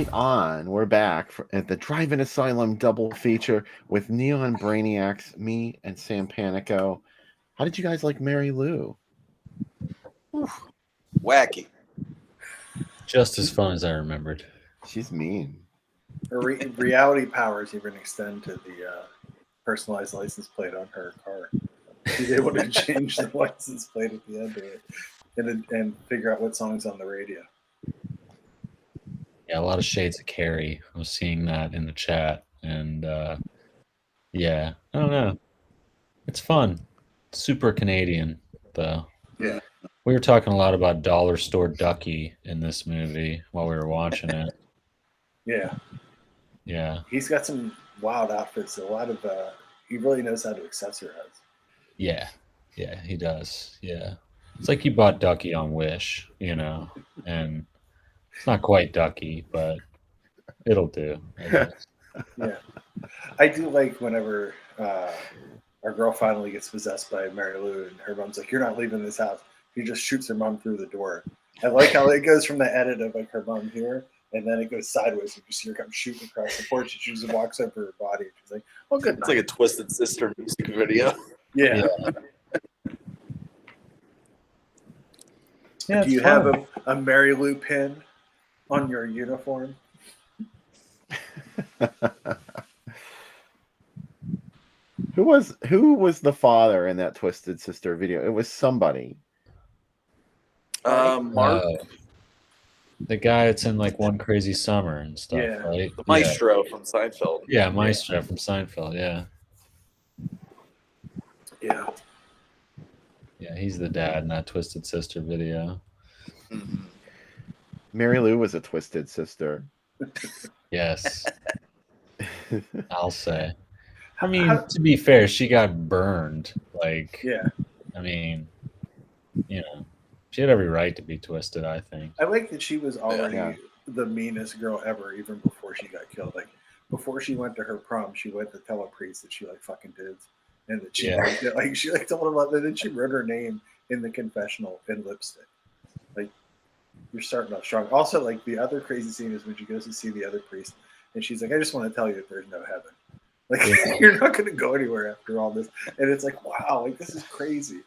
Right on. We're back at the Drive-In Asylum double feature with Neon Brainiacs, me and Sam Panico. How did you guys like Mary Lou? Wacky. Just as fun as I remembered. She's mean. Her reality powers even extend to the personalized license plate on her car. She's able to change the license plate at the end of it and figure out what song's on the radio. Yeah, a lot of shades of Carrie. I was seeing that in the chat, and yeah, I don't know. It's fun. Super Canadian, though. Yeah. We were talking a lot about Dollar Store Ducky in this movie while we were watching it. Yeah. Yeah. He's got some wild outfits. A lot of he really knows how to accessorize. Yeah. Yeah, he does. Yeah. It's like he bought Ducky on Wish, and it's not quite Ducky, but it'll do, I guess. Yeah. I do like whenever our girl finally gets possessed by Mary Lou and her mom's like, "You're not leaving this house." He just shoots her mom through the door. I like how it goes from the edit of like her mom here, and then it goes sideways and you see her come shooting across the porch. She just walks over her body. And she's like, "Oh, good night." It's like a Twisted Sister music video. Yeah. Yeah, Do you have a Mary Lou pin on your uniform? Who was the father in that Twisted Sister video? It was somebody. Mark, the guy that's in like One Crazy Summer and stuff, Yeah. right? the maestro from Seinfeld. Yeah, Maestro from Seinfeld, yeah. Yeah. Yeah, he's the dad in that Twisted Sister video. Mhm. Mary Lou was a Twisted Sister. Yes. I'll say. I mean, to be fair, she got burned. Like, Yeah. I mean, she had every right to be twisted, I think. I like that she was already Yeah. the meanest girl ever, even before she got killed. Like before she went to her prom, she went to tell a priest that she like fucking dudes, and that she liked it. Like she like told him about that. Then she wrote her name in the confessional in lipstick. Like you're starting off strong. Also, like the other crazy scene is when she goes to see the other priest, and she's like, "I just want to tell you that there's no heaven. Like you're not going to go anywhere after all this." And it's like, wow, like this is crazy.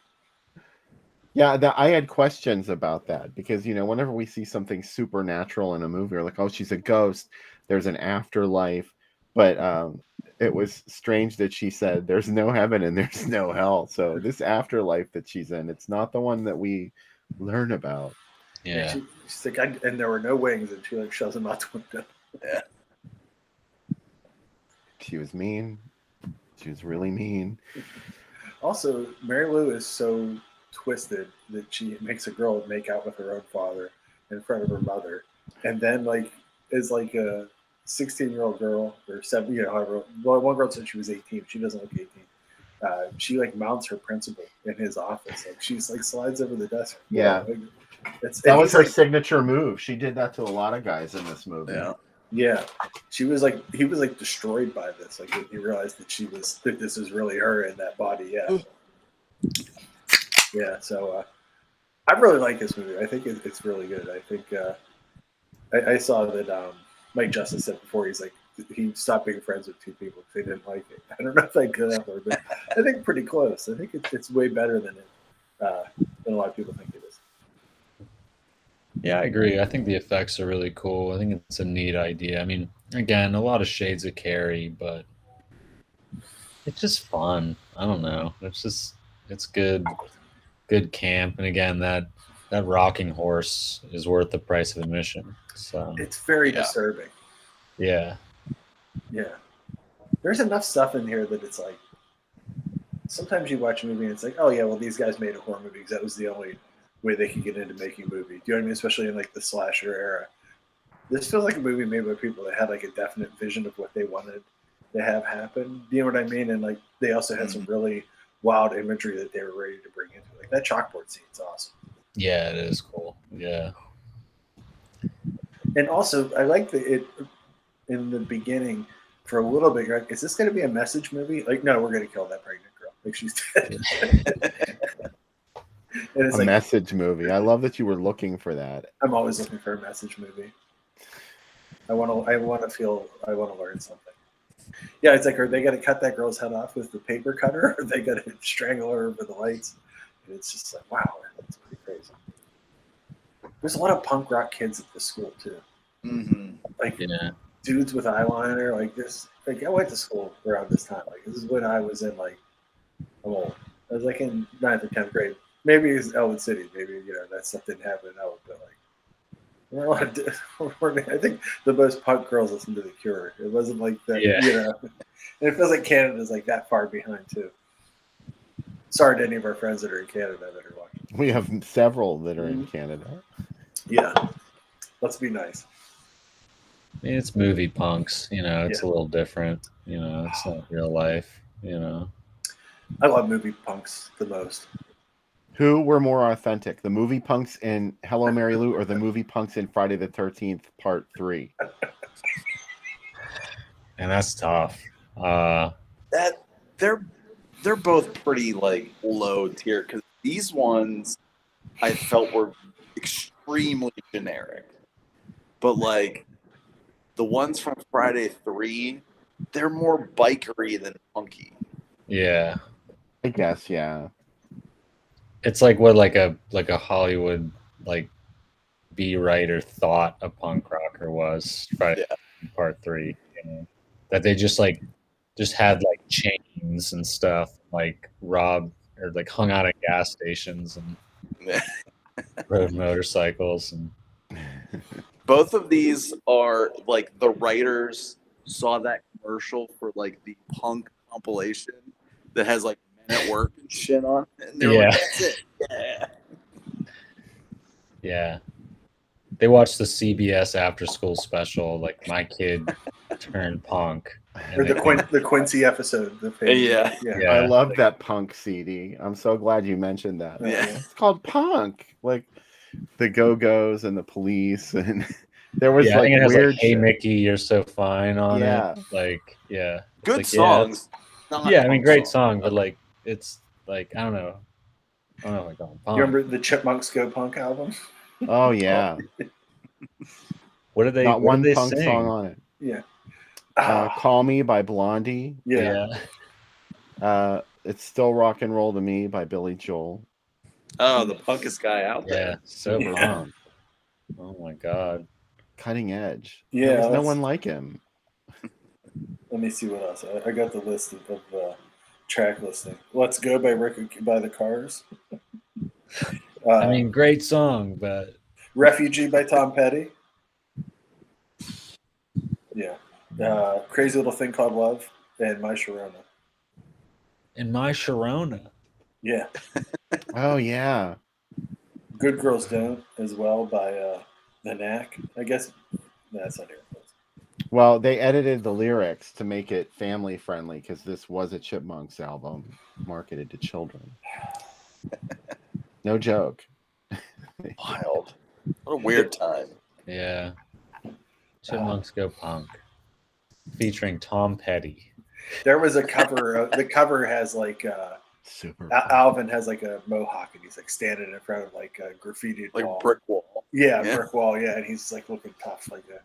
Yeah, I had questions about that because whenever we see something supernatural in a movie, we're like, "Oh, she's a ghost. There's an afterlife," but it was strange that she said there's no heaven and there's no hell. So this afterlife that she's in, it's not the one that we learn about. Yeah. And she's like, and there were no wings, and she like shoves him out the window. Yeah. She was mean. She was really mean. Also, Mary Lou is so twisted that she makes a girl make out with her own father in front of her mother, and then like is like a 16-year-old girl or 7, however. Well, one girl said she was 18. She doesn't look 18. She like mounts her principal in his office. Like she's like slides over the desk. Yeah. That was her signature move. She did that to a lot of guys in this movie. Yeah. Yeah, he was like destroyed by this. Like he realized that this is really her in that body. Yeah, yeah. So I really like this movie. I think it's really good. I think I saw that Mike Justice said before he stopped being friends with two people because they didn't like it. I don't know if I go that far, but I think pretty close. I think it's way better than a lot of people think it is. Yeah, I agree. I think the effects are really cool. I think it's a neat idea. I mean, again, a lot of shades of Carrie, but it's just fun. I don't know. It's good camp. And again, that rocking horse is worth the price of admission. So It's very disturbing. yeah. Yeah. There's enough stuff in here that it's like sometimes you watch a movie and it's like, oh yeah, well these guys made a horror movie because that was the only way they could get into making a movie. Do you know what I mean? Especially in like the slasher era. This feels like a movie made by people that had like a definite vision of what they wanted to have happen. Do you know what I mean? And like they also had some really wild imagery that they were ready to bring into it. Like that chalkboard scene's awesome. Yeah, it is cool. Yeah. And also I like it in the beginning for a little bit. You're like, is this going to be a message movie? Like, no, we're going to kill that pregnant girl. Like she's dead. And it's a message movie. I love that you were looking for that. I'm always looking for a message movie. I want to learn something. Yeah, it's like, are they going to cut that girl's head off with the paper cutter, or are they going to strangle her over the lights? And it's just like, wow, that's pretty crazy. There's a lot of punk rock kids at this school too. Mm-hmm. Like Yeah. dudes with eyeliner, like this. Like I went to school around this time. Like this is when I was in like, I'm old. I was like in 9th or 10th grade. Maybe it was Elwood City. Maybe that stuff didn't happen in Elwood, but like. I think the most punk girls listen to The Cure. It wasn't like that, Yeah. And it feels like Canada's like that far behind too. Sorry to any of our friends that are in Canada that are watching. We have several that are in Canada. Yeah, let's be nice. I mean, it's movie punks, it's Yeah. a little different, it's not real life, I love movie punks the most. Who were more authentic, the movie punks in Hello Mary Lou or the movie punks in Friday the 13th Part 3? And that's tough. That they're both pretty like low tier because these ones I felt were extremely generic, but like the ones from Friday 3, they're more bikery than punky. Yeah. I guess, yeah. It's like what like a Hollywood like B writer thought a punk rocker was Friday Part 3, that they just had like chains and stuff, like robbed or like hung out at gas stations and rode motorcycles and Both of these are like the writers saw that commercial for like the punk compilation that has like Men at Work and shit on it, and they're like, that's it. Yeah. Yeah. They watched the CBS after school special, like My Kid Turned Punk. Or the Quincy episode. Yeah. I love that punk CD. I'm so glad you mentioned that. Yeah. It's called Punk. Like the Go-Go's and the Police, and there was I think it has weird like Hey shit. Mickey, You're So Fine on it. Like, Good like, songs. I mean, great song, but like it's like I don't know like on punk. You remember the Chipmunks Go Punk album? Oh yeah. What did they? Not what one did they punk sing? song on it. Yeah. Call Me by Blondie. Yeah. It's Still Rock and Roll to Me by Billy Joel. Oh, the punkest guy out there. Yeah, so punk. Oh my god. Cutting edge. Yeah. There was no one like him. Let me see what else. I got the list of track listing. Let's Go by the Cars. I mean, great song, but Refugee by Tom Petty. Yeah. Crazy Little Thing Called Love and My Sharona. And My Sharona. Yeah. Oh yeah. Good Girls Don't as well by The Knack. I guess that's not here. Well, they edited the lyrics to make it family friendly because this was a Chipmunks album marketed to children. No joke. Wild. What a weird time. Yeah. Chipmunks Go Punk. Featuring Tom Petty. There was a cover. The cover has like super. Alvin has like a mohawk and he's like standing in front of like a graffitied like wall. Brick wall. Yeah, brick wall. Yeah, and he's like looking tough, like a.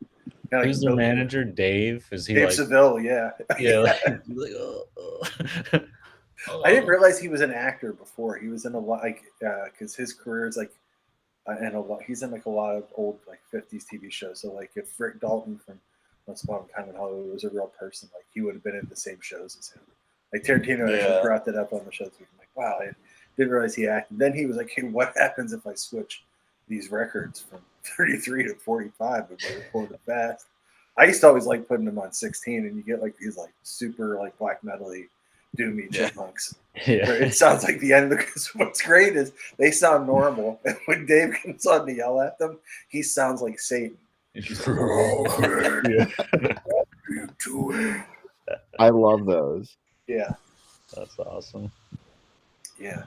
Like who's the manager? Dave? Is he Dave like Seville? Yeah. Yeah. I didn't realize he was an actor before. He was in a lot, like, because his career is like, and a lot. He's in like a lot of old like '50s TV shows. So like, if Rick Dalton from Once Upon a Time in Hollywood was a real person, like he would have been in the same shows as him. Like Tarantino actually brought that up on the show. So I'm like, wow, I didn't realize he acted. Then he was like, hey, what happens if I switch these records from 33 to 45 and they record it fast? I used to always like putting them on 16, and you get like these like super like black metal-y doomy chipmunks. Yeah. It sounds like the end of the. What's great is they sound normal, and when Dave comes on to yell at them, he sounds like Satan. I love those. Yeah, that's awesome. Yeah.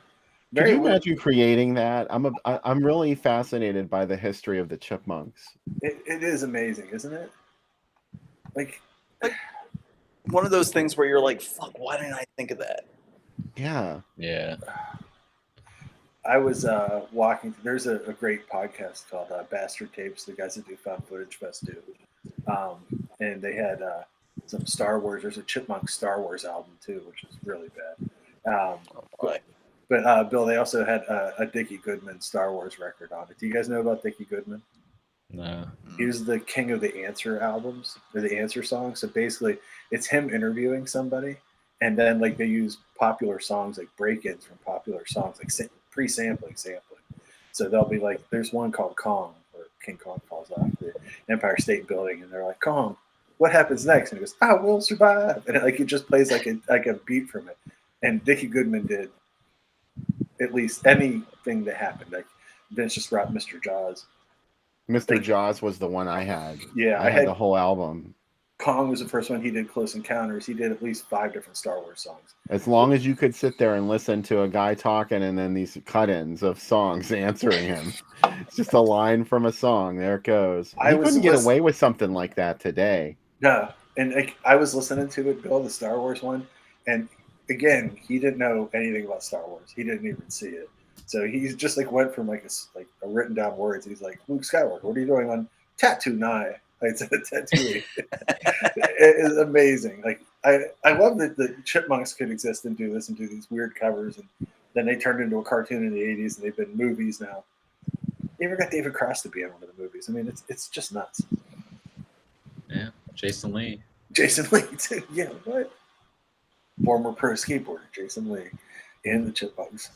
Can you imagine creating that? I'm really fascinated by the history of the Chipmunks. It is amazing, isn't it? Like one of those things where you're like, fuck, why didn't I think of that? Yeah. Yeah. I was walking. There's a great podcast called Bastard Tapes. The guys that do Found Footage Fest do. And they had some Star Wars. There's a Chipmunk Star Wars album too, which is really bad. But Bill, they also had a Dickie Goodman Star Wars record on it. Do you guys know about Dickie Goodman? No. He was the king of the Answer albums or the Answer songs. So basically, it's him interviewing somebody, and then like they use popular songs like break-ins from popular songs, like pre-sampling, sampling. So they'll be like, there's one called Kong, where King Kong falls off the Empire State Building, and they're like, Kong, what happens next? And he goes, I will survive, and it just plays like a beat from it. And Dickie Goodman did at least anything that happened. Like Vince just brought Mr. Jaws. Mr. Jaws was the one I had. Yeah, I had the whole album. Kong was the first one. He did Close Encounters. He did at least 5 different Star Wars songs. As long as you could sit there and listen to a guy talking and then these cut-ins of songs answering him. It's just a line from a song. There it goes. You couldn't get away with something like that today. No. And I was listening to it, Bill, the Star Wars one. And again, he didn't know anything about Star Wars. He didn't even see it. So he's just like went from like a written down words. He's like, Luke Skywalker, what are you doing on Tattoo Nye? It's a tattoo. It is amazing. Like I love that the Chipmunks could exist and do this and do these weird covers, and then they turned into a cartoon in the '80s, and they've been movies now. You ever got David Cross to be in one of the movies? I mean, it's just nuts. Yeah, Jason Lee. Jason Lee too. Yeah, what? Former pro skateboarder Jason Lee in the Chipmunks.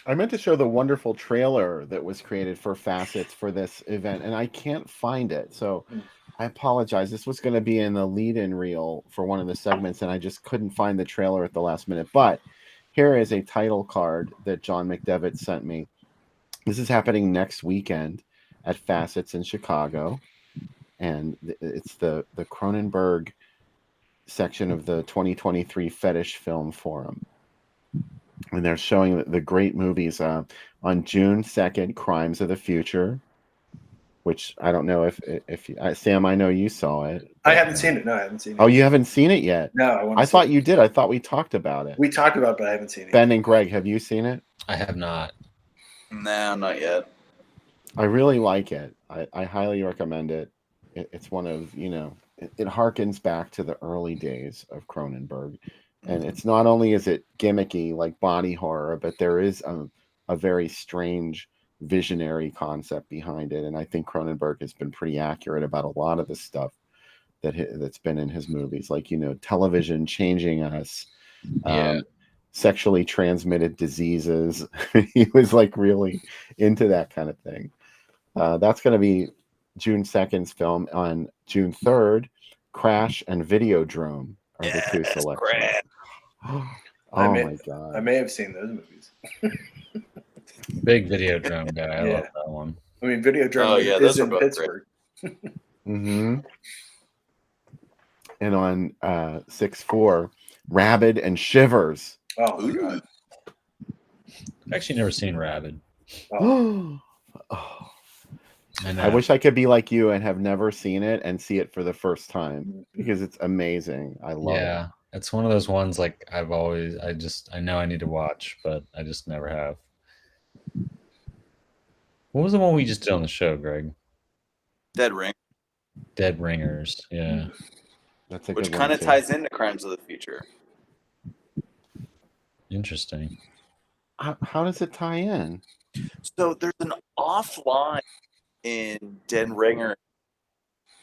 I meant to show the wonderful trailer that was created for Facets for this event, and I can't find it. So I apologize. This was going to be in the lead-in reel for one of the segments, and I just couldn't find the trailer at the last minute. But here is a title card that John McDevitt sent me. This is happening next weekend at Facets in Chicago, and it's the Cronenberg section of the 2023 Fetish Film Forum. And they're showing the great movies on June 2nd, Crimes of the Future, which I don't know if Sam, I know you saw it. I haven't seen it. No, I haven't seen it. Oh, you haven't seen it yet? No, I thought you did. I thought we talked about it. We talked about it, but I haven't seen it. Ben and Greg, have you seen it? I have not. No, not yet. I really like it. I highly recommend it. It's one of, it harkens back to the early days of Cronenberg. And it's not only is it gimmicky like body horror, but there is a very strange visionary concept behind it. And I think Cronenberg has been pretty accurate about a lot of the stuff that's been in his movies, like, television changing us, sexually transmitted diseases. He was like really into that kind of thing. That's going to be June 2nd's film. On June 3rd, Crash and Videodrome are the two selections. Oh my god! I may have seen those movies. Big Videodrome guy. I love that one. I mean, Videodrome is in Pittsburgh. Mm-hmm. And on 6/4, Rabid and Shivers. Oh my god! I've actually never seen Rabid. Oh. I wish I could be like you and have never seen it and see it for the first time, because it's amazing. I love it. Yeah, it's one of those ones like I know I need to watch, but I just never have. What was the one we just did on the show, Greg? Dead Ring. Dead Ringers, yeah. That's a which good one, kind of too. ties into Crimes of the Future. Interesting. How does it tie in? So there's an offline in Dead Ringer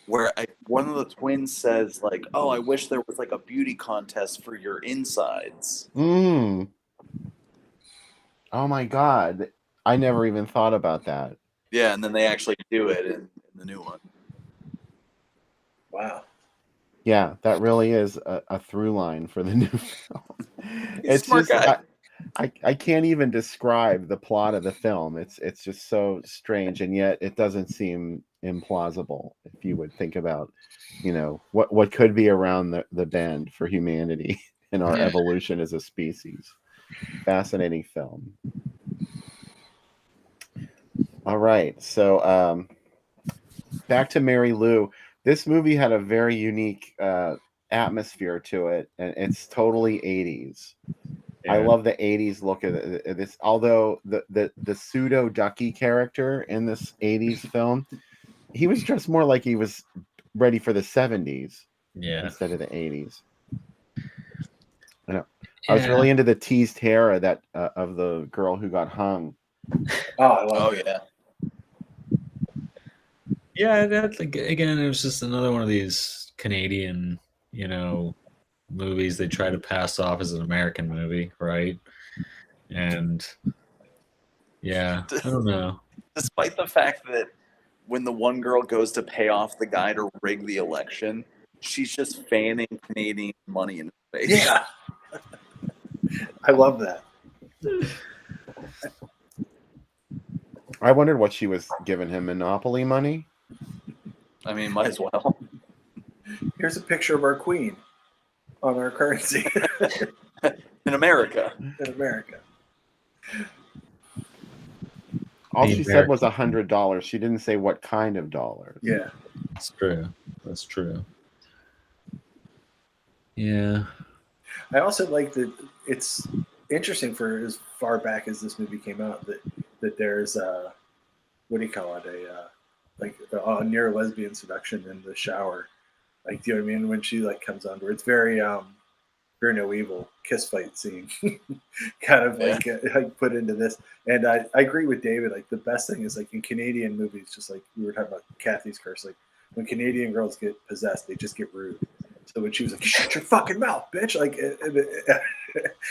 where one of the twins says like, "Oh, I wish there was like a beauty contest for your insides." Oh my god, I never even thought about that. Yeah, and then they actually do it in the new one. Wow. Yeah, that really is a through line for the new film. It's smart guy. I can't even describe the plot of the film. It's just so strange, and yet it doesn't seem implausible if you would think about, what could be around the bend for humanity and our evolution as a species. Fascinating film. All right, so back to Mary Lou. This movie had a very unique atmosphere to it, and it's totally 80s. I love the 80s look of this. Although the pseudo Ducky character in this 80s film, he was dressed more like he was ready for the 70s Yeah. instead of the 80s. I know. I was really into the teased hair of that of the girl who got hung. Oh, I love Oh it. yeah. Yeah, that's like, again, it was just another one of these Canadian, movies they try to pass off as an American movie, right? And yeah, I don't know. Despite the fact that when the one girl goes to pay off the guy to rig the election, she's just fanning Canadian money in his face. Yeah. I love that. I wondered what she was giving him, Monopoly money. I mean, might as well. Here's a picture of our queen on our currency In America. in America. All The she said was American. $100. She didn't say what kind of dollars. Yeah. That's true. That's true. Yeah. I also like that it's interesting for as far back as this movie came out that there's what do you call it, a near lesbian seduction in the shower, like, do you know what I mean, when she like comes under, it's very Fear No Evil kiss fight scene kind of like put into this. And I agree with David, like the best thing is like in Canadian movies, just like we were talking about Kathy's curse, like when Canadian girls get possessed they just get rude. So when she was like, shut your fucking mouth, bitch, like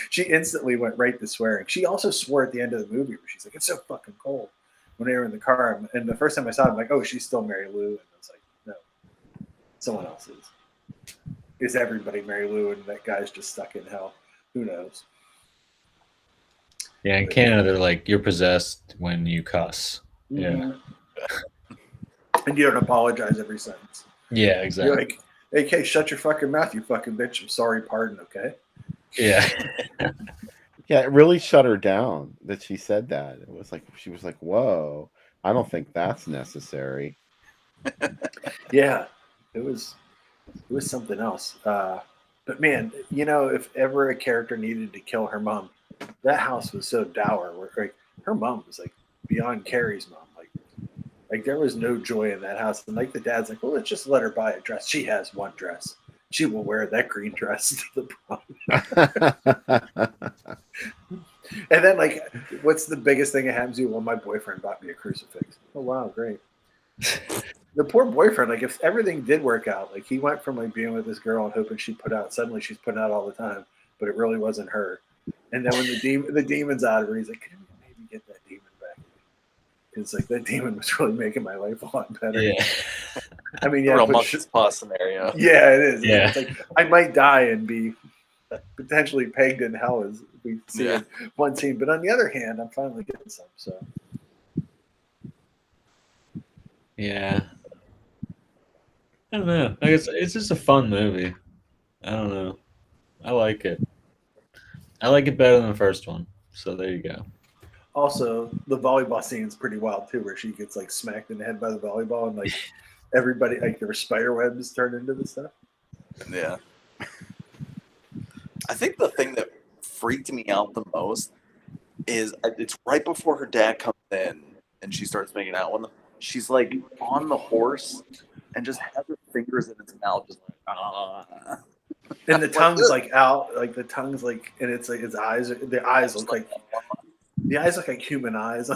she instantly went right to swearing. She also swore at the end of the movie where she's like, it's so fucking cold, when they were in the car. And the first time I saw it, I'm like, oh, she's still Mary Lou. And I was like, no, someone else is everybody Mary Lou, and that guy's just stuck in hell. Who knows? Yeah, in Canada, they're like, you're possessed when you cuss. Yeah. Mm-hmm. And you don't apologize every sentence. Yeah, exactly. You're like, hey, Kay, shut your fucking mouth, you fucking bitch. I'm sorry, pardon, okay? Yeah. Yeah, it really shut her down that she said that. It was like, she was like, whoa, I don't think that's necessary. Yeah, it was something else. But man, if ever a character needed to kill her mom, that house was so dour. Where like her mom was like beyond Carrie's mom. Like there was no joy in that house. And like the dad's like, well, let's just let her buy a dress. She has one dress. She will wear that green dress to the prom. And then like, what's the biggest thing that happens to you? Well, my boyfriend bought me a crucifix. Oh wow, great. The poor boyfriend, like if everything did work out, like he went from like being with this girl and hoping she'd put out, suddenly she's putting out all the time, but it really wasn't her. And then when the demon's out of her, he's like, can we maybe get that demon back? It's like that demon was really making my life a lot better. Yeah. I mean, yeah, real monkey's paw scenario. Yeah, it is. Yeah. It's like I might die and be potentially pegged in hell, as we see in one scene. But on the other hand, I'm finally getting some. So yeah. I don't know. Like it's just a fun movie. I don't know. I like it. I like it better than the first one. So there you go. Also, the volleyball scene is pretty wild too, where she gets like smacked in the head by the volleyball, and like everybody, like there were spider webs turned into the stuff. Yeah. I think the thing that freaked me out the most is it's right before her dad comes in and she starts making out with him. She's like on the horse and just has her fingers in its mouth, just like ah. And the tongue's like out, like the tongue's like, and it's like his eyes. The eyes look like human eyes.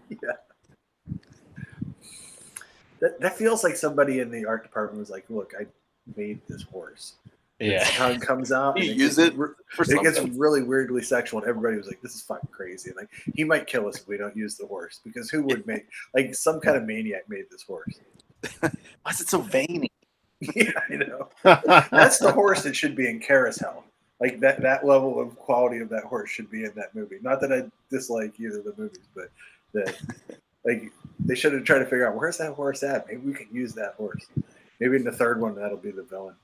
Yeah. That feels like somebody in the art department was like, "Look, I made this horse." Yeah. Its tongue comes out. You use it for it gets something. really weirdly sexual, and everybody was like, "This is fucking crazy." And like, he might kill us if we don't use the horse, because who would make like some kind of maniac made this horse? Why is it so veiny? Yeah, I know. That's the horse that should be in Carousel. Like that level of quality of that horse should be in that movie. Not that I dislike either of the movies, but that like they should have tried to figure out where's that horse at. Maybe we can use that horse. Maybe in the third one that'll be the villain.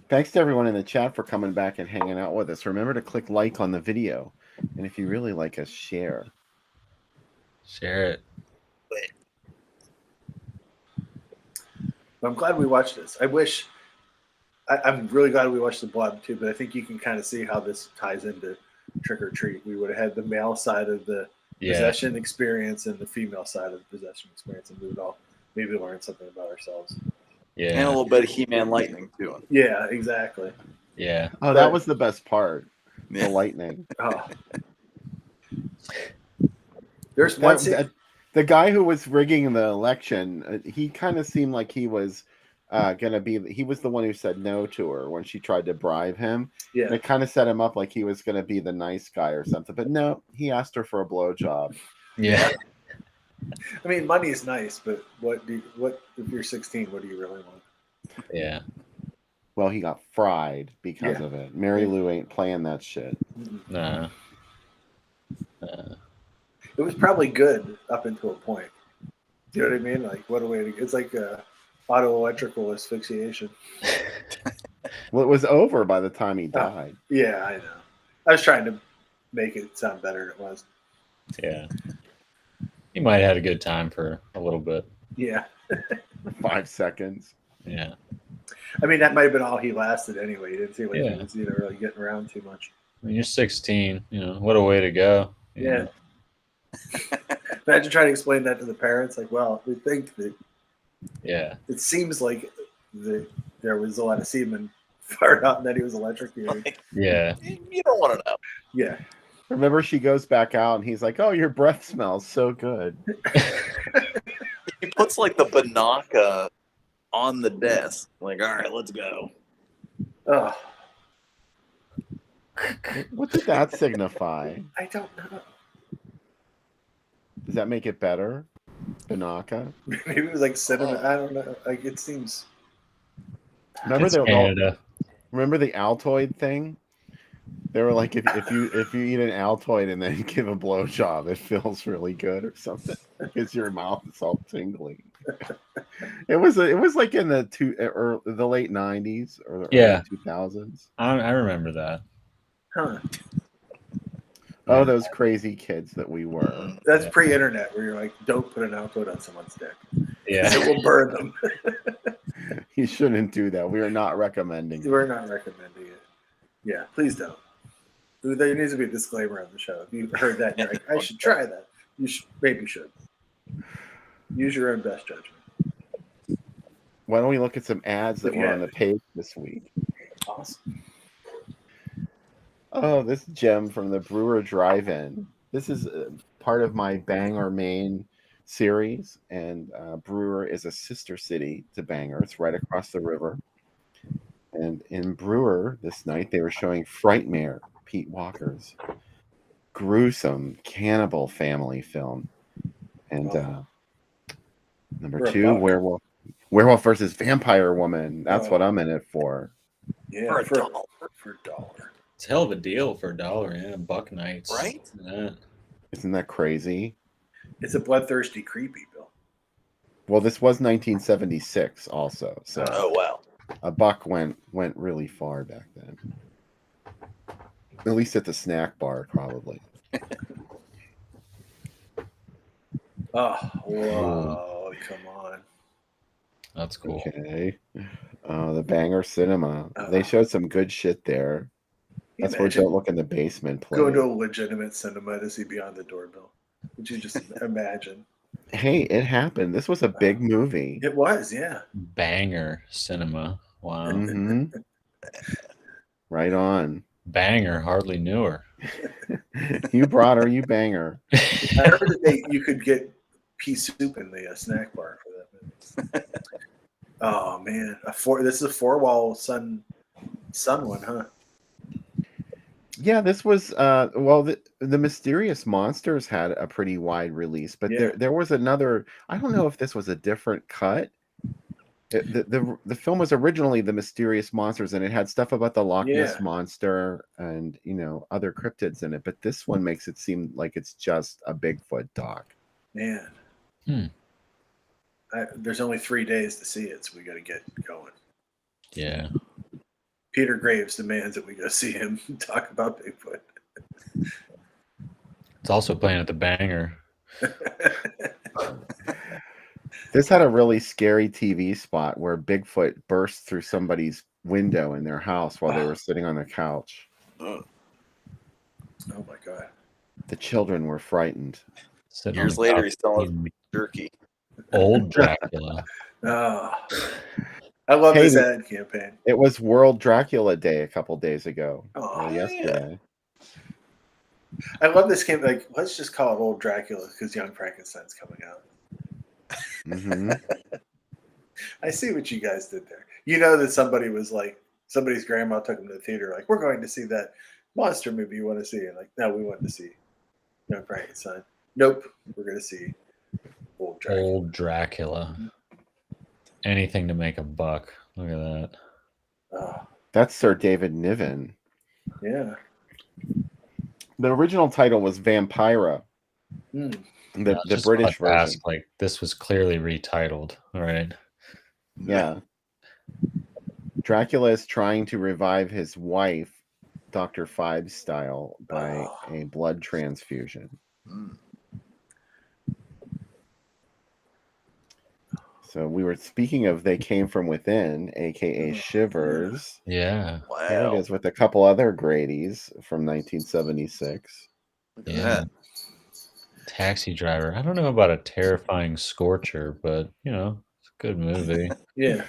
Thanks to everyone in the chat for coming back and hanging out with us. Remember to click like on the video, and if you really like us, share. Share it. I'm glad we watched this. I'm really glad we watched the Blob too, but I think you can kind of see how this ties into Trick or Treat. We would have had the male side of the possession experience and the female side of the possession experience, and we would all maybe learn something about ourselves. Yeah. And a little bit of He-Man lightning too. Yeah, exactly. Yeah. Oh, that was the best part. Yeah. The lightning. Oh. There's one scene. The guy who was rigging the election, he kind of seemed like he was gonna be. He was the one who said no to her when she tried to bribe him. Yeah. And it kind of set him up like he was gonna be the nice guy or something. But no, he asked her for a blowjob. Yeah. I mean, money is nice, but what if you're 16? What do you really want? Yeah. Well, he got fried because Yeah. of it. Mary Lou ain't playing that shit. Nah. It was probably good up until a point. Do you know what I mean? Like, what a way to. It's like auto electrical asphyxiation. Well, it was over by the time he died. Yeah, I know. I was trying to make it sound better than it was. Yeah. He might have had a good time for a little bit. Yeah. 5 seconds. Yeah. I mean, that might have been all he lasted anyway. He didn't seem like Yeah. he was really getting around too much. I mean, you're 16. You know, what a way to go. you Yeah. know? Imagine trying to explain that to the parents. Like, well, we think that Yeah. it seems like there was a lot of semen fired out and that he was electrocuted. Yeah. You don't want to know. Yeah. Remember, she goes back out and he's like, "Oh, your breath smells so good." He puts like the Banaka on the desk. Like, all right, let's go. Oh, What did that signify? I don't know. Does that make it better? Banaka? Maybe it was like cinnamon. I don't know. Like, it seems. Remember It's the Canada. remember the Altoid thing? They were like, if you eat an Altoid and then give a blowjob, it feels really good or something because your mouth is all tingly. It was like in the late '90s or the Yeah. early 2000s. I remember that. Huh. Oh, those crazy kids that we were. That's pre-internet where you're like, don't put an Altoid on someone's dick. Yeah. It will burn them. You shouldn't do that. We are not recommending it. We're not recommending it. Yeah, please don't. There needs to be a disclaimer on the show. If you heard that and you're like, I should try that. You maybe should. Use your own best judgment. Why don't we look at some ads that were on the page this week? Awesome. Oh, this gem from the Brewer Drive-In. This is part of my Bangor, Maine series, and Brewer is a sister city to Bangor. It's right across the river. And in Brewer this night, they were showing Frightmare, Pete Walker's gruesome cannibal family film. And number 2, Werewolf versus Vampire Woman. That's what I'm in it for. Yeah, For a dollar. For a dollar. It's a hell of a deal for $1. Yeah. Buck nights. Right? Yeah. Isn't that crazy? It's a bloodthirsty, creepy, Bill. Well, this was 1976 also. So Oh, wow. a buck went really far back then. At least at the snack bar, probably. Oh, whoa, come on. That's cool. Okay. The Bangor Cinema. They showed some good shit there. That's where Don't Look in the Basement played. Go to a legitimate cinema to see Beyond the Doorbell. Would you just imagine? Hey, it happened. This was a big movie. It was, yeah. Banger cinema. Wow. Mm-hmm. Right on. Banger, hardly knew her. You brought her, you bang her. I heard that you could get pea soup in the snack bar for that movie. Oh man, this is a 4-wall sun one, huh? Yeah, this was the Mysterious Monsters had a pretty wide release, but there was another. I don't know if this was a different cut. The film was originally The Mysterious Monsters, and it had stuff about the Loch Ness Monster and other cryptids in it. But this one makes it seem like it's just a Bigfoot doc. Man, there's only 3 days to see it, so we got to get going. Yeah. Peter Graves demands that we go see him talk about Bigfoot. It's also playing at the Banger. This had a really scary TV spot where Bigfoot burst through somebody's window in their house while they were sitting on the couch. Oh my God. The children were frightened. Years later, he's selling jerky. Old Dracula. Oh, I love Hey, this ad campaign. It was World Dracula Day a couple days ago. Oh, Or yesterday. I love this campaign. Like, let's just call it Old Dracula because Young Frankenstein's coming out. Hmm. I see what you guys did there. You know that somebody was like, somebody's grandma took them to the theater. Like, we're going to see that monster movie you want to see. And like, no, we want to see Young Frankenstein. Nope, we're going to see Old Dracula. Old Dracula. Anything to make a buck. Look at that. Oh, That's Sir David Niven. yeah. The original title was Vampira. Hmm. The Just British wanted to version. ask, like, this was clearly retitled. All right. Yeah. Dracula is trying to revive his wife, Dr. Five style, by a blood transfusion. Mm. So we were speaking of They Came From Within, aka Shivers. Yeah. Wow. Here it is with a couple other Grady's from 1976. Look at Yeah. that. Taxi Driver. I don't know about a terrifying scorcher, but you know, it's a good movie. Yeah.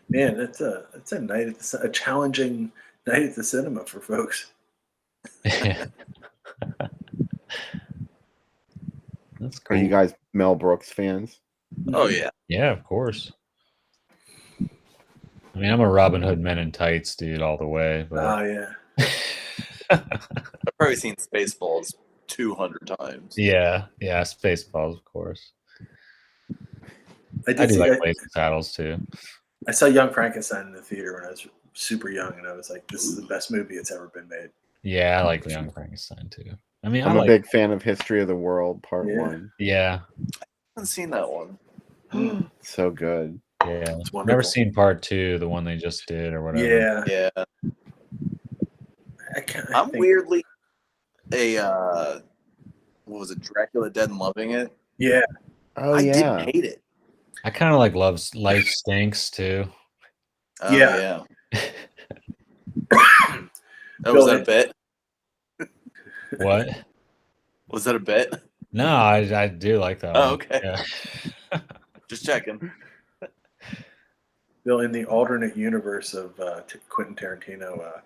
Man, that's a night at a challenging night at the cinema for folks. Yeah. That's Are cool. you guys Mel Brooks fans? Oh yeah. Yeah, of course. I mean, I'm a Robin Hood Men in Tights dude all the way, but Oh yeah. I've probably seen Spaceballs 200 times. yeah, Spaceballs, of course. I I did do see. like Blazing Saddles too. I saw Young Frankenstein in the theater when I was super young, and I was like, "This is the best movie that's ever been made." Yeah, I like Young Frankenstein too. I mean, I'm I a like. big fan of History of the World, Part Yeah. 1. Yeah, I haven't seen that one. So good. yeah. It's wonderful. Never seen Part 2, the one they just did or whatever. Yeah. Yeah. I'm weirdly a what was it, Dracula Dead and Loving It? Yeah. Oh, I yeah. didn't hate it. I kind of like Life Stinks too. Oh Yeah. yeah. Oh, was that a bit? What? Was that a bit? No, I do like that one. Oh, okay. Yeah. Just checking. Bill, in the alternate universe of Quentin Tarantino,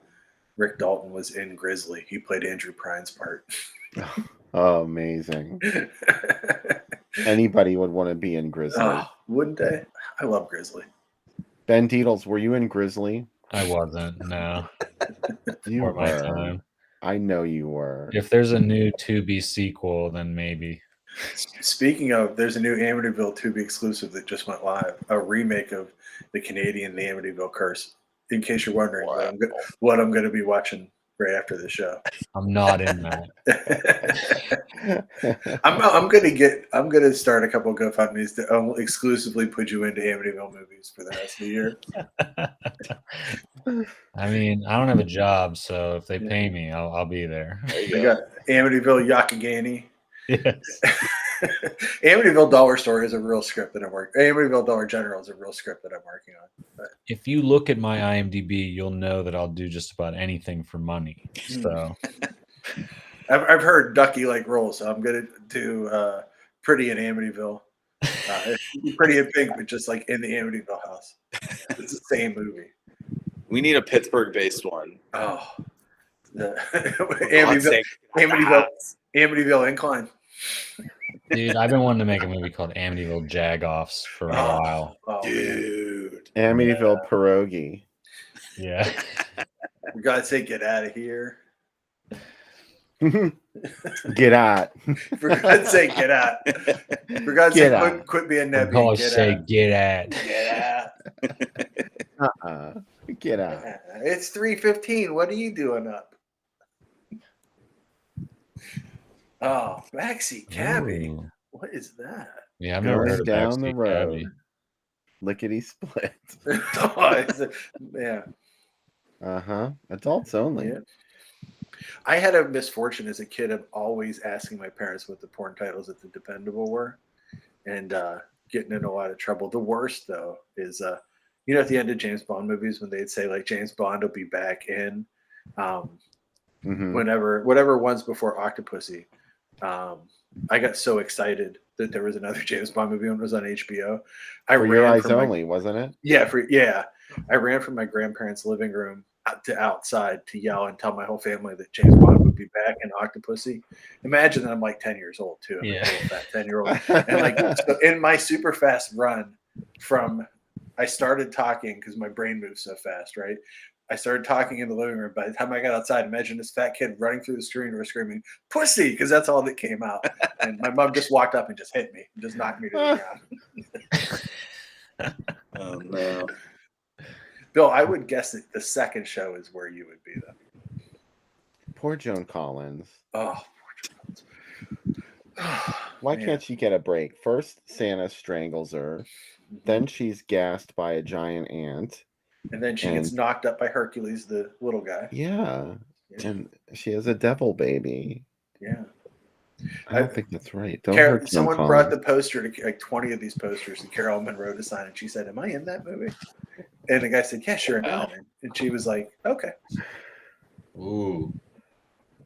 Rick Dalton was in Grizzly. He played Andrew Prine's part. Oh, amazing. Anybody would want to be in Grizzly. Oh, wouldn't they? I love Grizzly. Ben Deedles, were you in Grizzly? I wasn't. No. You Before my were. time. I know you were. If there's a new 2B sequel, then maybe. Speaking of, there's a new Amityville Tubi exclusive that just went live. A remake of the Canadian The Amityville Curse. In case you're wondering what I'm going to be watching right after the show. I'm not in that. I'm gonna start a couple of GoFundMe's to exclusively put you into Amityville movies for the rest of the year. I mean, I don't have a job, so if they pay me, I'll be there. There We you go. got Amityville Yakagani. Yes. Amityville Dollar Store is a real script that I'm working. Amityville Dollar General is a real script that I'm working on. But If you look at my IMDb, you'll know that I'll do just about anything for money. So I've heard Ducky like roles, so I'm gonna do Pretty in Amityville. Pretty in Pink, but just like in the Amityville house. It's the same movie. We need a Pittsburgh-based one. Oh, the For God's sake. Amityville Incline. dude, I've been wanting to make a movie called Amityville Jagoffs for a while. Oh, Dude. Amityville Pierogi. Yeah. For God's sake, get out of here. Get out. For God's sake, get out. For God's Get sake, out. quit being For Nebby. God's Get sake, out. get at. Get out. Get out. It's 3:15. What are you doing up? Oh, Maxi Cabby. Ooh. What is that? Yeah, I've never Going heard of down the Backseat road. Cabby. Lickety split. Yeah. Uh-huh. Adults only. Yeah. I had a misfortune as a kid of always asking my parents what the porn titles at the Dependable were and getting in a lot of trouble. The worst, though, is, at the end of James Bond movies when they'd say, like, James Bond will be back in Mhm. whatever one's before Octopussy. I got so excited that there was another James Bond movie when it was on HBO. For Your Eyes Only, wasn't it? Yeah. I ran from my grandparents' living room to outside to yell and tell my whole family that James Bond would be back in Octopussy. Imagine that I'm like 10 years old too. I'm a little fat 10-year-old. And like so in my super fast run from I started talking because my brain moves so fast, right? I started talking in the living room. By the time I got outside, imagine this fat kid running through the street and screaming, "Pussy!" because that's all that came out. And my mom just walked up and just hit me, and just knocked me to the ground. Oh no. Bill, I would guess that the second show is where you would be, though. Poor Joan Collins. Oh, poor Joan. Why can't she get a break? First, Santa strangles her. Then she's gassed by a giant ant. And then she gets knocked up by Hercules, the little guy. Yeah. And she has a devil baby. Yeah. I don't think that's right. Don't hurt someone brought the poster to like 20 of these posters to Carol Monroe to sign, and she said, "Am I in that movie?" And the guy said, "Yeah, sure." Wow. And she was like, "Okay." Ooh.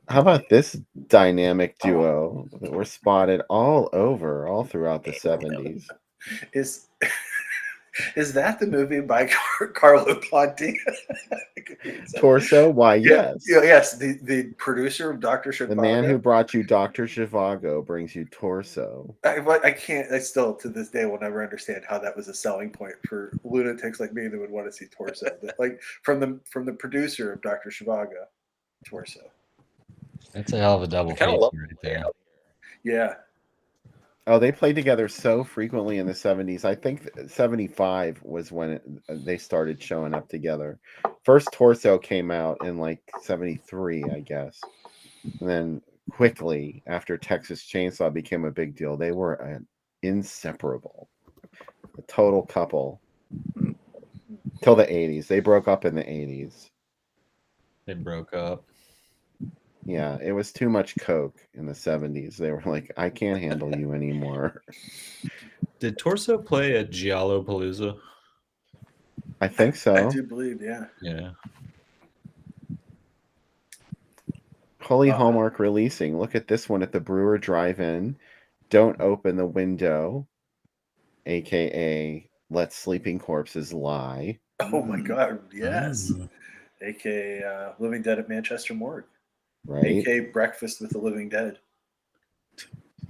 How about this dynamic duo that were spotted all throughout the 70s? Is that the movie by Carlo Ponti? Torso? Why, yes. Yes, the producer of Dr. Zhivago. The man who brought you Dr. Zhivago brings you Torso. I still, to this day, will never understand how that was a selling point for lunatics like me that would want to see Torso. Like from the producer of Dr. Zhivago, Torso. That's a hell of a double feature right there. Yeah. Oh, they played together so frequently in the 70s. I think 75 was when they started showing up together. First Torso came out in like 73, I guess. And then quickly, after Texas Chainsaw became a big deal, they were inseparable. A total couple. Till the 80s. They broke up in the 80s. They broke up. Yeah, it was too much coke in the 70s. They were like, I can't handle you anymore. Did Torso play at Giallo-Palooza? I think so. I do believe, yeah. Yeah. Holy Hallmark releasing. Look at this one at the Brewer Drive-In. Don't open the window, aka Let Sleeping Corpses Lie. Oh my God, yes. AKA Living Dead at Manchester Morgue. Right. AKA Breakfast with the Living Dead.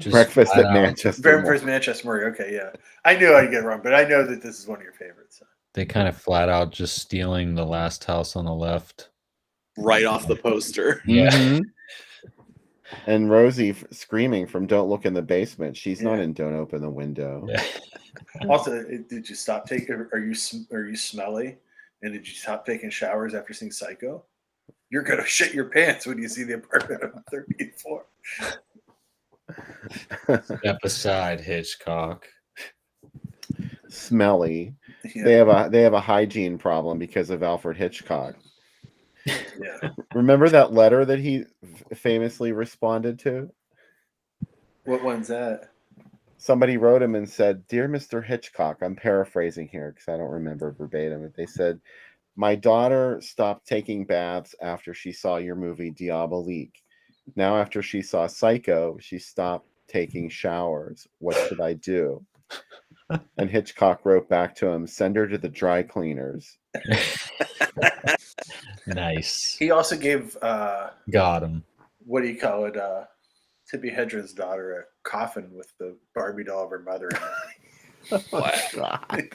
Breakfast at Manchester. Breakfast Manchester Morgue. Okay, yeah. I knew I'd get it wrong, but I know that this is one of your favorites. So. They kind of flat out just stealing The Last House on the Left. Right off the poster. Yeah. Mm-hmm. And Rosie screaming from Don't Look in the Basement. She's not in Don't Open the Window. Yeah. Also, did you stop taking? Are you smelly? And did you stop taking showers after seeing Psycho? You're gonna shit your pants when you see the apartment on the 13th floor. Step aside, Hitchcock. Smelly. Yeah. They have a hygiene problem because of Alfred Hitchcock. Yeah. Remember that letter that he famously responded to? What one's that? Somebody wrote him and said, "Dear Mr. Hitchcock," I'm paraphrasing here because I don't remember verbatim, but they said, "My daughter stopped taking baths after she saw your movie Diabolique. Now after she saw Psycho, she stopped taking showers. What should I do?" And Hitchcock wrote back to him, "Send her to the dry cleaners." Nice. He also gave Got him. What do you call it? Tippi Hedren's daughter a coffin with the Barbie doll of her mother in it. Oh, God.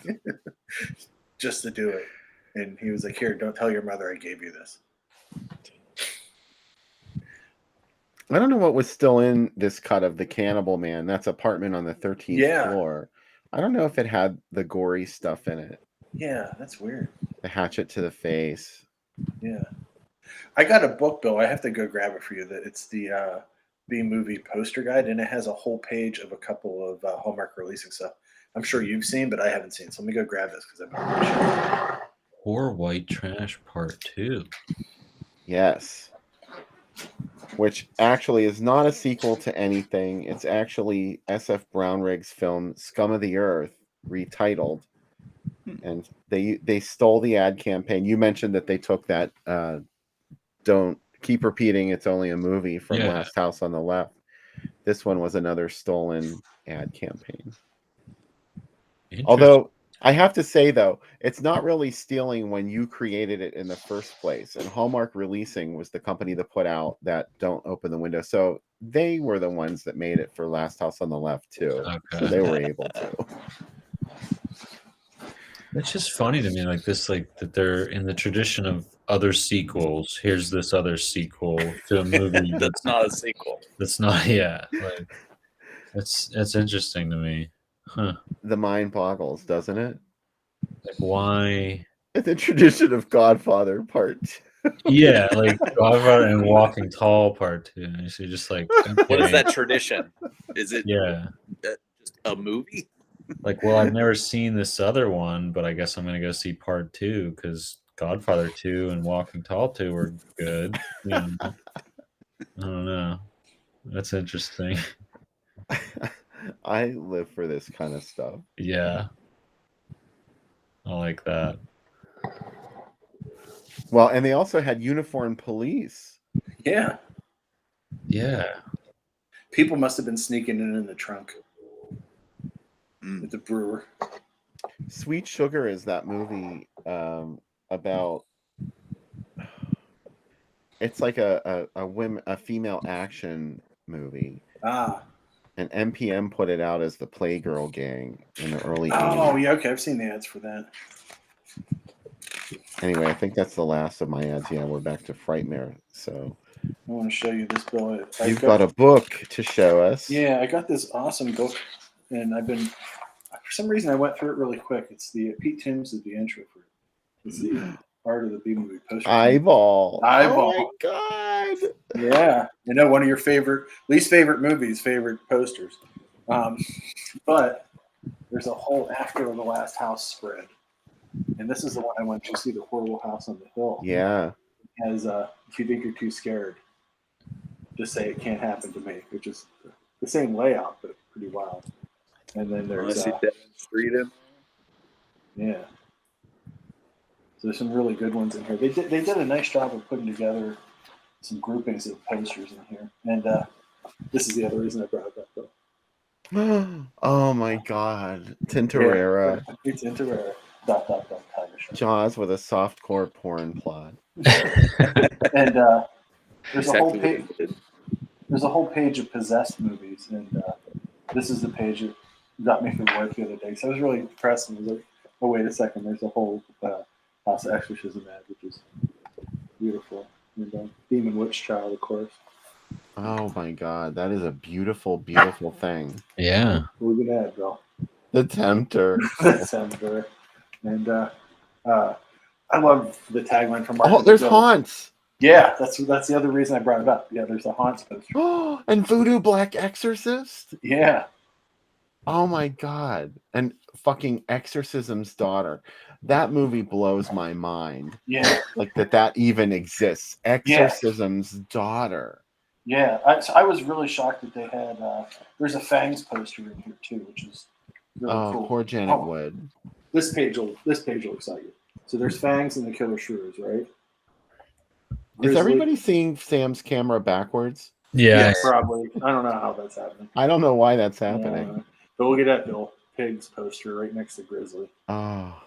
Just to do it. And he was like, "Here, don't tell your mother I gave you this." I don't know what was still in this cut of The Cannibal Man. That's apartment on the 13th floor. I don't know if it had the gory stuff in it. Yeah, that's weird. The hatchet to the face. Yeah. I got a book, Bill. I have to go grab it for you. It's the B-movie poster guide, and it has a whole page of a couple of Hallmark releasing stuff. I'm sure you've seen, but I haven't seen. So let me go grab this because I'm Poor White Trash Part 2. Yes. Which actually is not a sequel to anything. It's actually SF Brownrigg's film Scum of the Earth, retitled. And they stole the ad campaign. You mentioned that they took that "Don't Keep Repeating It's Only a Movie" from Last House on the Left. This one was another stolen ad campaign. Interesting. Although I have to say, though, it's not really stealing when you created it in the first place. And Hallmark Releasing was the company that put out that Don't Open the Window. So they were the ones that made it for Last House on the Left, too. Okay. So they were able to. It's just funny to me, like this, like that they're in the tradition of other sequels. Here's this other sequel to a movie That's not a sequel. that's not, yeah. Like it's interesting to me, huh? The mind boggles, doesn't it? Like why? The tradition of Godfather Part 2. Yeah, like Godfather and Walking Tall Part 2. And so you're just like, What is okay, that tradition? Is it yeah. just a movie? Like, well, I've never seen this other one, but I guess I'm gonna go see Part 2 because Godfather 2 and Walking Tall 2 were good. You know? I don't know. That's interesting. I live for this kind of stuff. Yeah, I like that. Well, and they also had uniformed police. Yeah. Yeah. People must have been sneaking in the trunk Mm. with the brewer. Sweet Sugar is that movie about. It's like a female action movie, Ah. and NPM put it out as the Playgirl Gang in the early Oh, 80s. yeah. Okay. I've seen the ads for that. Anyway, I think that's the last of my ads. Yeah, we're back to Frightmare. So I want to show you this bill. you've got a book to show us. Yeah, I got this awesome book, and I've been, for some reason, I went through it really quick. It's the Pete Timms is the intro for it. It's the Art of the B Movie poster. Eyeball. Eyeball. Oh my god. Yeah, I know, one of your least favorite movies, favorite posters. But there's a whole After the Last House spread, and this is the one I went to see, The Horrible House on the Hill. Yeah. It has if you think you're too scared, just say it can't happen to me, which is the same layout but pretty wild. And then I there's see Devon Street in. yeah. So there's some really good ones in here. They did a nice job of putting together some groupings of posters in here. And this is the other reason I brought it up, though. Oh my god. Tintorera. Yeah, it's Tintorera. ... Tiger Shark. Jaws with a softcore porn plot. And there's a whole Exactly page. what it did. There's a whole page of possessed movies, and this is the page that got me through work the other day. So I was really impressed, and I was like, "Oh, wait a second! There's a whole House of Exorcism ad, which is beautiful." And Demon Witch Child, of course. Oh my god, that is a beautiful, beautiful thing. Yeah. Look at that, Bill. The Tempter. That sounds good. And I love the tagline from Mark. Oh, there's Haunts. Yeah, that's the other reason I brought it up. Yeah, there's a Haunts poster. Oh, and Voodoo Black Exorcist. Yeah. Oh my god. And fucking Exorcism's Daughter. That movie blows my mind. Yeah. Like that even exists. Exorcism's Daughter. Yeah. I was really shocked that they had there's a Fangs poster in here too, which is really cool. Poor Janet Wood. This page will excite you. So there's Fangs and the Killer Shrews, right? Is everybody seeing Sam's camera backwards? Yeah. Probably. I don't know how that's happening. I don't know why that's happening. But look at that Bill Pigs poster right next to Grizzly. Oh.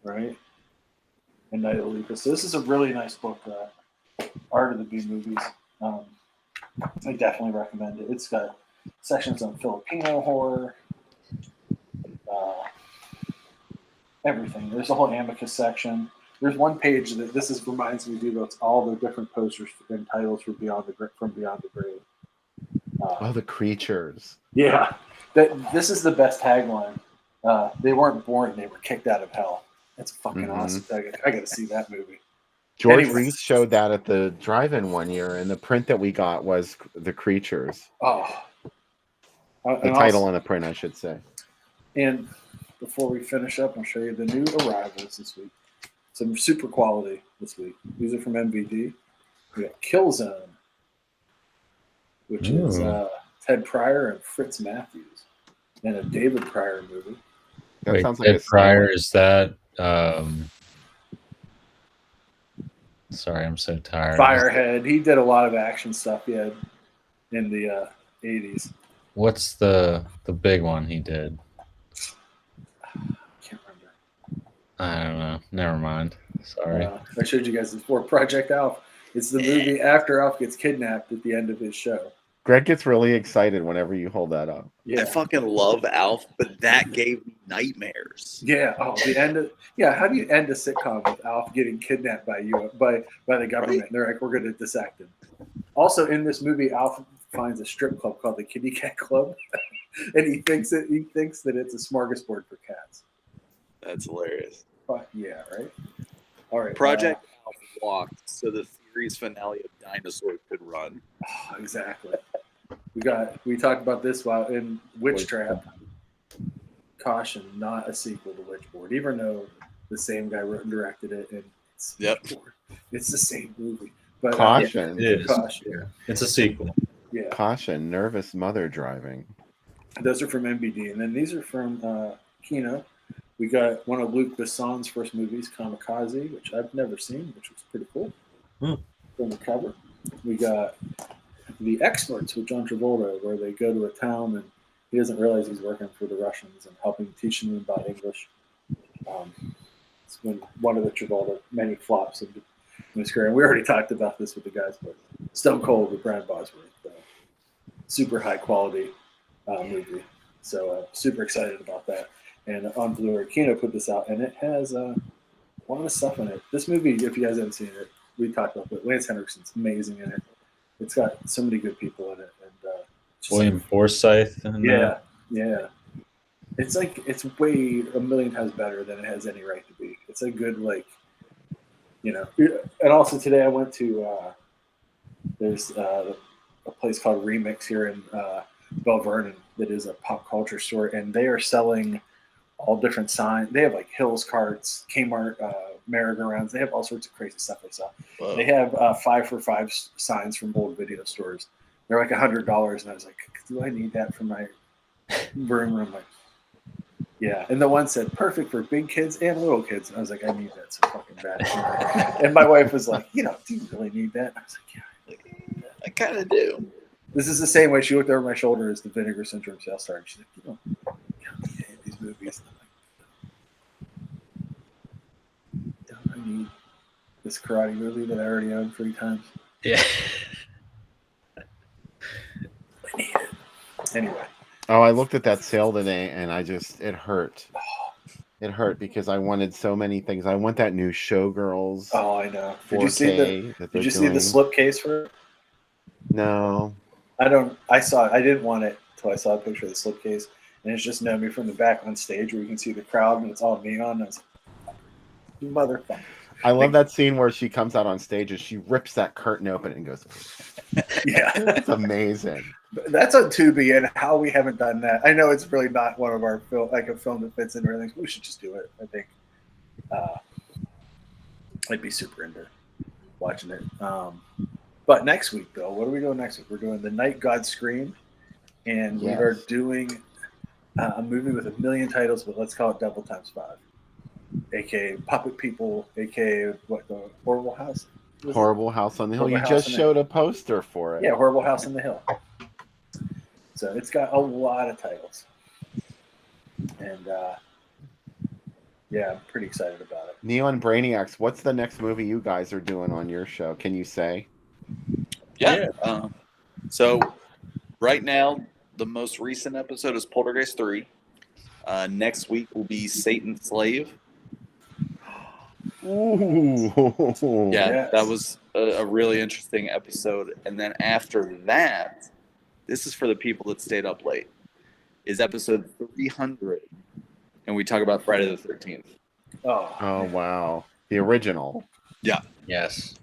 Right? And Night of Lepus. So this is a really nice book, Art of the B Movies. I definitely recommend it. It's got sections on Filipino horror, everything. There's a whole Amicus section. There's one page that reminds me of all the different posters and titles from Beyond the Grave. The creatures. Yeah, this is the best tagline. They weren't born; they were kicked out of hell. That's fucking awesome. I got to see that movie. George Reese showed that at the drive-in one year, and the print that we got was The Creatures. Oh, the title on the print, I should say. And before we finish up, I'll show you the new arrivals this week. Some super quality this week. These are from MVD. We got Killzone, which is Ted Pryor and Fritz Matthews, and a David Pryor movie. That sounds like Ted Pryor, is that sorry, I'm so tired. Firehead. He did a lot of action stuff. He had in the 80s. What's the big one he did? Can't remember. I don't know. Never mind. Sorry. I showed you guys before. Project Alf. It's the movie after Alf gets kidnapped at the end of his show. Greg gets really excited whenever you hold that up. Yeah. I fucking love Alf, but that gave me nightmares. Yeah. Oh, the end of How do you end a sitcom with Alf getting kidnapped by the government? Right? They're like, we're going to dissect him. Also, in this movie, Alf finds a strip club called the Kitty Cat Club, and he thinks that it's a smorgasbord for cats. That's hilarious. Fuck yeah! Right. All right. Project Alf walked so the series finale of Dinosaurs could run. Exactly. We talked about this while in Witch Trap. Caution, not a sequel to Witchboard, even though the same guy wrote and directed it, and it's Witchboard. It's the same movie. But Caution. It is. Caution. Yeah. It's a sequel. Yeah. Caution, nervous mother driving. Those are from MBD, and then these are from Kino. We got one of Luc Besson's first movies, Kamikaze, which I've never seen, which was pretty cool. From the cover. We got The Experts with John Travolta, where they go to a town and he doesn't realize he's working for the Russians and helping teach them about English. It's been one of the Travolta many flops in his career. And we already talked about this with the guys, but Stone Cold with Brian Bosworth. Super high quality movie. So super excited about that. And on Blu-ray, Kino put this out, and it has a lot of stuff in it. This movie, if you guys haven't seen it, we talked about it. Lance Henriksen's amazing in it. It's got so many good people in it, and William Forsythe. Yeah. It's like it's way a million times better than it has any right to be. It's a good And also today I went to there's a place called Remix here in Belle Vernon that is a pop culture store, and they are selling all different signs. They have like Hills carts, Kmart merry-go-rounds. They have all sorts of crazy stuff they sell. Whoa. They have 5 for 5 signs from old video stores. They're like $100, and I was like, do I need that for my room? I'm like, yeah. And the one said, perfect for big kids and little kids. And I was like, I need that so fucking bad. And my wife was like, do you really need that? I was like, yeah. I kind of do. This is the same way she looked over my shoulder as the Vinegar Syndrome sales started. She's like, you don't need these movies. Don't I need this karate movie that I already own 3 times? Yeah. I need it. Anyway. Oh, I looked at that sale today, and it hurt. It hurt because I wanted so many things. I want that new Showgirls. Oh, I know. 4K Did you see the slipcase for it? No. I saw it. I didn't want it until I saw a picture of the slipcase, and it's just Nomi from the back on stage where you can see the crowd, and it's all neon. And I was like, motherfucker. I love that scene where she comes out on stage and she rips that curtain open and goes, yeah. It's amazing. That's on Tubi, and how we haven't done that. I know it's really not one of our a film that fits into everything. We should just do it. I think I'd be super into watching it. But next week, though, what are we doing next week? We're doing The Night God Screamed, and we are doing a movie with 1 million titles, but let's call it Double Times 5, a.k.a. Puppet People, a.k.a. what, the Horrible House? Horrible House on the Hill. You Horrible just House on the showed a poster for it. Yeah, Horrible House on the Hill. So it's got a lot of titles. And I'm pretty excited about it. Neo and Brainiacs, what's the next movie you guys are doing on your show? Can you say? Yeah. So right now, the most recent episode is Poltergeist 3. Next week will be Satan's Slave. Ooh. Yeah, Yes. that was a really interesting episode. And then after that, this is for the people that stayed up late, is episode 300. And we talk about Friday the 13th. Oh, wow. The original. Yeah. Yes.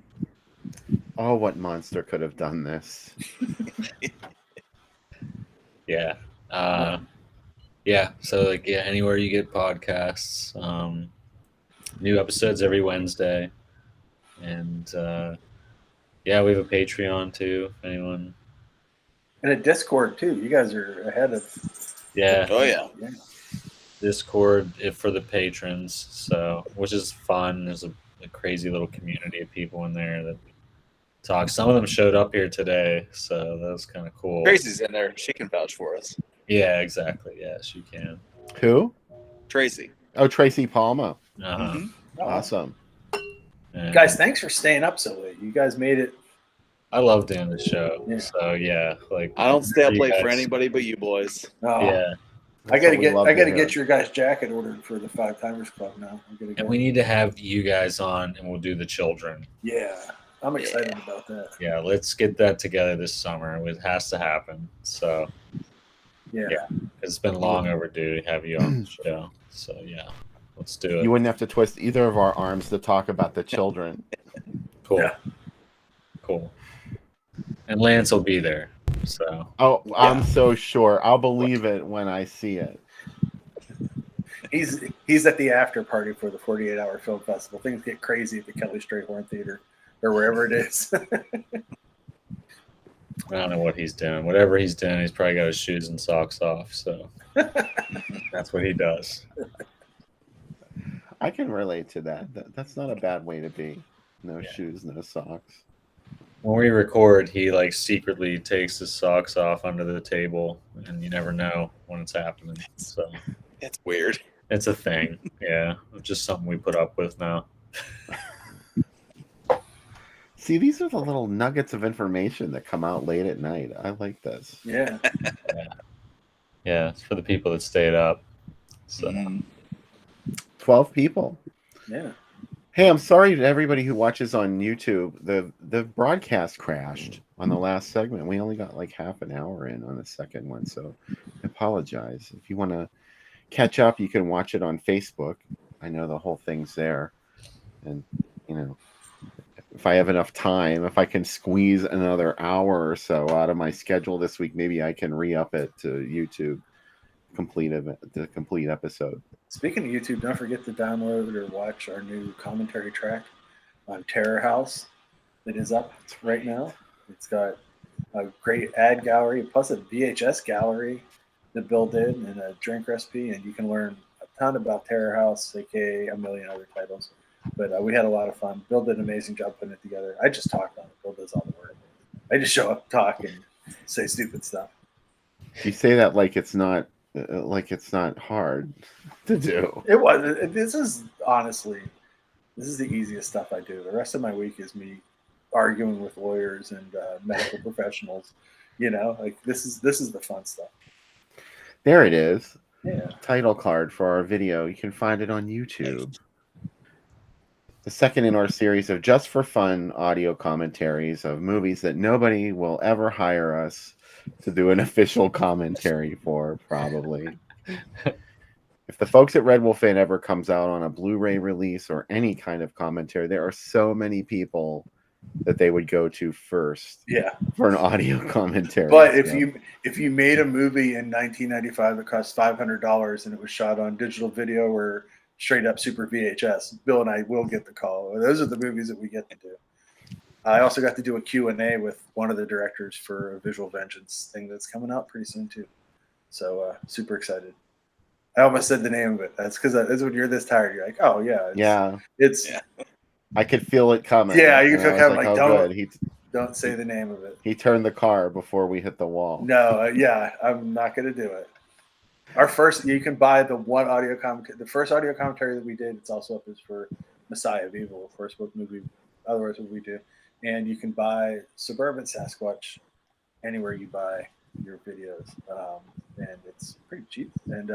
Oh, what monster could have done this? Yeah. So anywhere you get podcasts, new episodes every Wednesday, and we have a Patreon too. If anyone, And a Discord, too. You guys are ahead of... Oh, yeah. Discord for the patrons, which is fun. There's a crazy little community of people in there that talk. Some of them showed up here today, so that was kind of cool. Tracy's in there. She can vouch for us. Yeah, exactly. Yeah, she can. Who? Tracy. Oh, Tracy Palma. Uh-huh. Mhm. Awesome. And Guys, thanks for staying up so late. You guys made it. I love doing the show. Yeah. So yeah, like I don't stay up you late for guys- anybody but you boys. Oh, Yeah, I gotta That's what we love to get hear. your guys' jacket ordered for the Five Timers Club now. I'm gonna and go. we need to have you guys on, and we'll do the children. Yeah, I'm excited about that. Yeah, let's get that together this summer. It has to happen. So Yeah. Yeah. it's been long overdue to have you on the show. So yeah, let's do it. You wouldn't have to twist either of our arms to talk about the children. Cool. Yeah. Cool. And Lance will be there. So Oh, I'm so sure. I'll believe it when I see it. He's at the after party for the 48-hour film festival. Things get crazy at the Kelly Strayhorn Theater or wherever it is. I don't know what he's doing. Whatever he's doing, he's probably got his shoes and socks off. So that's what he does. I can relate to that. That's not a bad way to be. No Yeah. shoes, no socks. When we record, he like secretly takes his socks off under the table, and you never know when it's happening. So It's weird. it's a thing. Yeah, it's just something we put up with now. See, these are the little nuggets of information that come out late at night. I like this. Yeah. Yeah, it's for the people that stayed up. So Mhm. 12 people. Yeah. Hey, I'm sorry to everybody who watches on YouTube. The broadcast crashed on the last segment. We only got like half an hour in on the second one, so I apologize. If you want to catch up, you can watch it on Facebook. I know the whole thing's there. And, you know, if I have enough time, if I can squeeze another hour or so out of my schedule this week, maybe I can re-up it to YouTube, the complete episode. Speaking of YouTube, don't forget to download or watch our new commentary track on Terror House that is up right now. It's got a great ad gallery plus a VHS gallery that Bill did and a drink recipe, and you can learn a ton about Terror House, aka a million other titles. But we had a lot of fun. Bill did an amazing job putting it together. I just talked on it. Bill does all the work. I just show up, talk, and say stupid stuff. You say that like it's not hard to do. It was. This is honestly, this is the easiest stuff I do. The rest of my week is me arguing with lawyers and medical professionals. You know, like this is the fun stuff. There it is. Yeah. Title card for our video. You can find it on YouTube. The second in our series of just for fun audio commentaries of movies that nobody will ever hire us to do an official commentary for, probably. If the folks at Red Wolf Inn ever comes out on a Blu-ray release or any kind of commentary, there are so many people that they would go to first Yeah. for an audio commentary. But So, if you made a movie in 1995 that cost $500 and it was shot on digital video or straight up super VHS, Bill and I will get the call. Those are the movies that we get to do. I also got to do a Q&A with one of the directors for a Visual Vengeance thing that's coming out pretty soon too. So super excited. I almost said the name of it. That's because that's when you're this tired. You're like, oh yeah, it's I could feel it coming. Yeah, you And can I feel was like, oh, don't- good. don't say the name of it. He turned the car before we hit the wall. No, yeah, I'm not going to do it. Our first, you can buy the one audio commentary. The first audio commentary that we did, it's also up, is for Messiah of Evil, of course, what movie, otherwise what we do. And you can buy Suburban Sasquatch anywhere you buy your videos. And it's pretty cheap. And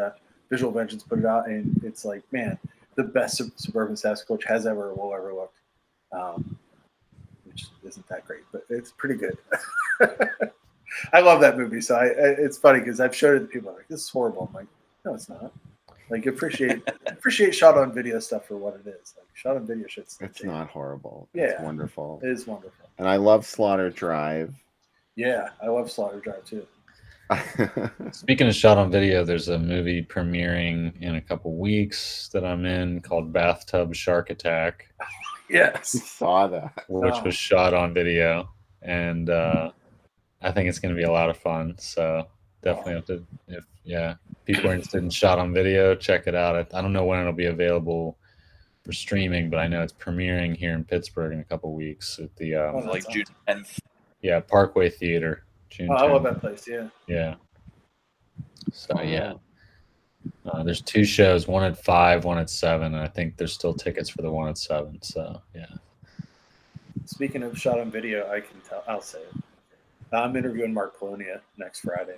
Visual Vengeance put it out, and it's like, man, the best Suburban Sasquatch has ever, will ever looked. Which isn't that great, but it's pretty good. I love that movie, so it's funny because I've showed it to people. Like, this is horrible. I'm like, no, it's not. Like, appreciate shot on video stuff for what it is. Like, shot on video shit's It's not horrible. Yeah. It's wonderful. It is wonderful. And I love Slaughter Drive. Yeah, I love Slaughter Drive too. speaking of shot on video, there's a movie premiering in a couple weeks that I'm in called Bathtub Shark Attack, Yes. Saw that. which Oh. was shot on video, and I think it's going to be a lot of fun. So definitely have to, if people are interested in shot on video, check it out. I don't know when it'll be available for streaming, but I know it's premiering here in Pittsburgh in a couple weeks at the Oh, like that's June 10th. yeah, Parkway Theater. June Oh, I love 10th. that place. Yeah. Yeah. So yeah, there's 2 shows, one at 5, one at 7, and I think there's still tickets for the one at 7. So yeah. Speaking of shot on video, I can tell. I'll say it. I'm interviewing Mark Polonia next Friday.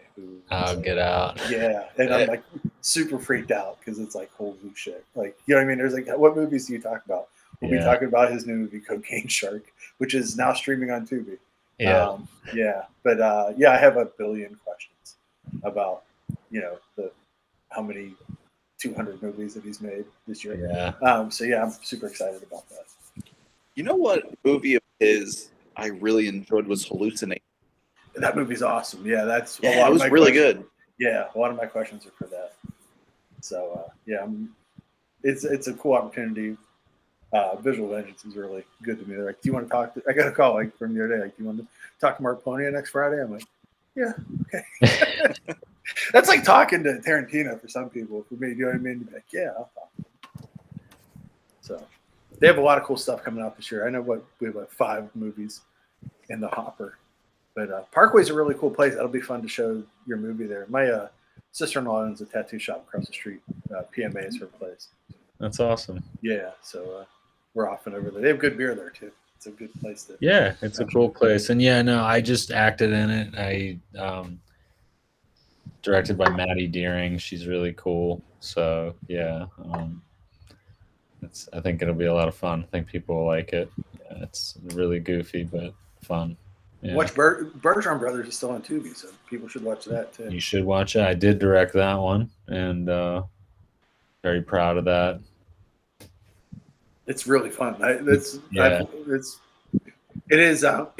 Get out. Yeah, and I'm like super freaked out because it's like holy shit. Like you know what I mean? There's like what movies do you talk about? We'll be talking about his new movie Cocaine Shark, which is now streaming on Tubi. Yeah. But I have a billion questions about how many 200 movies that he's made this year. Yeah. So yeah, I'm super excited about that. You know what movie of his I really enjoyed was Hallucinate. That movie's awesome. Yeah, that's Yeah, it was really good. Yeah, a lot of my questions are for that. So it's a cool opportunity. Visual Vengeance is really good to me. They're like, do you want to talk? I got a call like from the other day. Like, do you want to talk to Mark Polonia next Friday? I'm like, yeah, okay. That's like talking to Tarantino for some people. For me, you know what I mean? Like, yeah, I'll talk to him. So they have a lot of cool stuff coming out this year. I know we have like 5 movies in the hopper. But Parkway's a really cool place. That'll be fun to show your movie there. My sister-in-law owns a tattoo shop across the street. PMA is her place. That's awesome. Yeah, so we're often over there. They have good beer there too. It's a good place to. Yeah, it's a cool place, and I just acted in it. I directed by Maddie Deering. She's really cool. So yeah, I think it'll be a lot of fun. I think people will like it. Yeah, it's really goofy but fun. Yeah. Watch Bergeron Brothers is still on Tubi, so people should watch that too. You should watch it. I did direct that one, and very proud of that. It's really fun. It is. What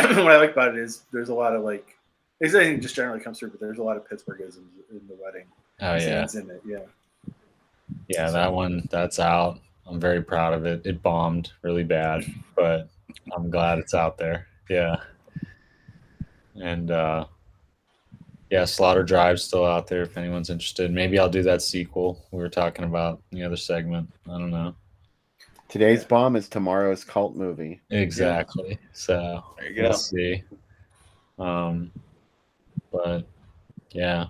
I like about it is there's a lot of like, I think just generally comes through, but there's a lot of Pittsburghisms in the wedding. Oh yeah, in it. Yeah. Yeah, that one that's out. I'm very proud of it. It bombed really bad, but I'm glad it's out there. Yeah. And Slaughter Drive's still out there if anyone's interested. Maybe I'll do that sequel we were talking about in the other segment. I don't know. Today's bomb is tomorrow's cult movie. Exactly. So there you go. We'll see. But yeah.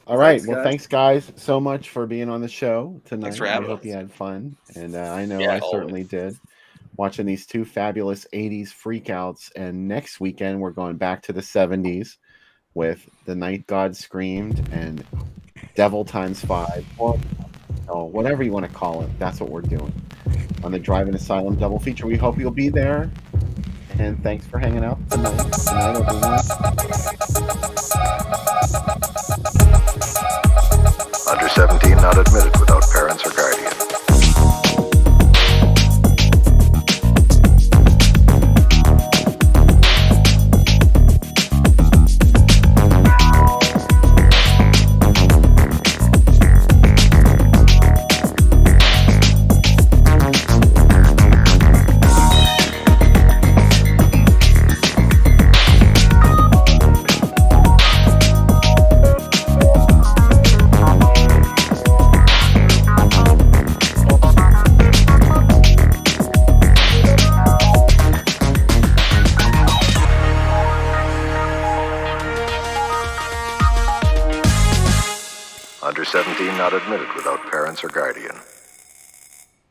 All right. Thanks guys so much for being on the show tonight. Thanks for having I hope us. you had fun, and I know I certainly did. Watching these 2 fabulous 80s freakouts, and next weekend we're going back to the 70s with The Night God Screamed and Devil Times 5, or whatever you want to call it. That's what we're doing on the Drive-In Asylum double feature. We hope you'll be there, and thanks for hanging out tonight. Good night, everyone. Under 17 not admitted without parents or guardian. Under 17 not admitted without parents or guardian.